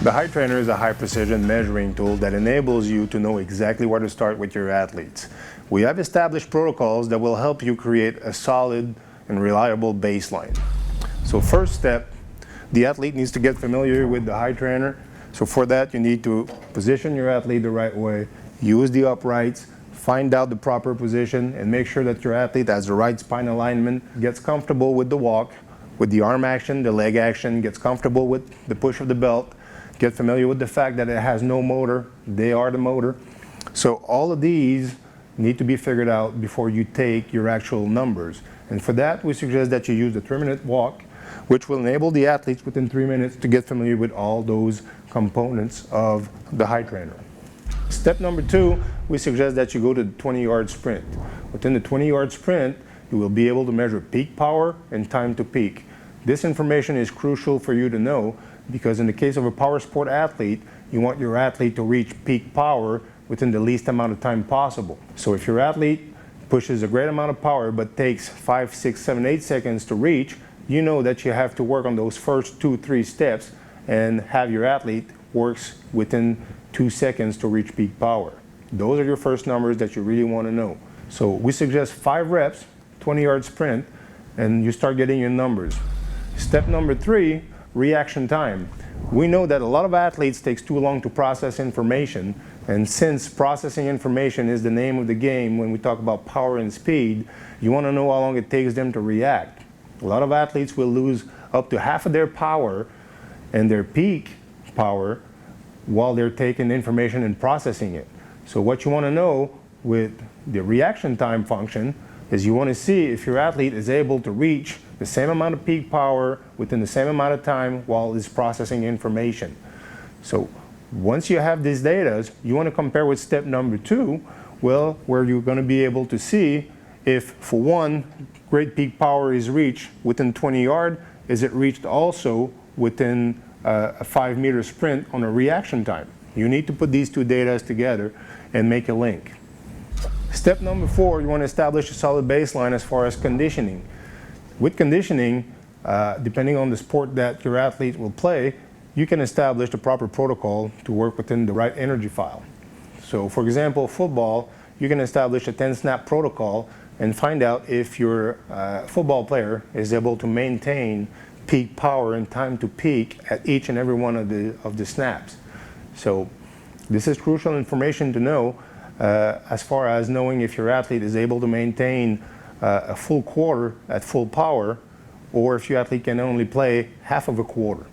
The HiTrainer is a high-precision measuring tool that enables you to know exactly where to start with your athletes. We have established protocols that will help you create a solid and reliable baseline. So first step, the athlete needs to get familiar with the HiTrainer. So for that, you need to position your athlete the right way, use the uprights, find out the proper position, and make sure that your athlete has the right spine alignment, gets comfortable with the walk, with the arm action, the leg action, gets comfortable with the push of the belt, get familiar with the fact that it has no motor, they are the motor. So all of these need to be figured out before you take your actual numbers. And for that, we suggest that you use the 3-minute walk, which will enable the athletes within 3 minutes to get familiar with all those components of the HiTrainer. Step number 2, we suggest that you go to the 20-yard sprint. Within the 20-yard sprint, you will be able to measure peak power and time to peak. This information is crucial for you to know because in the case of a power sport athlete, you want your athlete to reach peak power within the least amount of time possible. So if your athlete pushes a great amount of power but takes 5, 6, 7, 8 seconds to reach, you know that you have to work on those first 2, 3 steps and have your athlete works within 2 seconds to reach peak power. Those are your first numbers that you really want to know. So we suggest 5 reps, 20-yard sprint, and you start getting your numbers. Step number 3, reaction time. We know that a lot of athletes takes too long to process information, and since processing information is the name of the game when we talk about power and speed, you want to know how long it takes them to react. A lot of athletes will lose up to half of their power and their peak power while they're taking information and processing it. So what you want to know with the reaction time function is you want to see if your athlete is able to reach the same amount of peak power within the same amount of time while it's processing information. So once you have these data, you want to compare with step number 2, well, where you're going to be able to see if, for one, great peak power is reached within 20 yards, is it reached also within a 5-meter sprint on a reaction time. You need to put these two data together and make a link. Step number 4, you want to establish a solid baseline as far as conditioning. With conditioning, depending on the sport that your athlete will play, you can establish the proper protocol to work within the right energy file. So for example, football, you can establish a 10-snap protocol and find out if your football player is able to maintain peak power and time to peak at each and every one of the snaps. So this is crucial information to know as far as knowing if your athlete is able to maintain a full quarter at full power, or if your athlete can only play half of a quarter.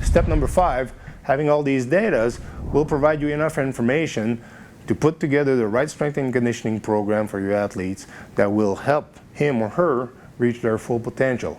Step number 5, having all these data will provide you enough information to put together the right strength and conditioning program for your athletes that will help him or her reach their full potential.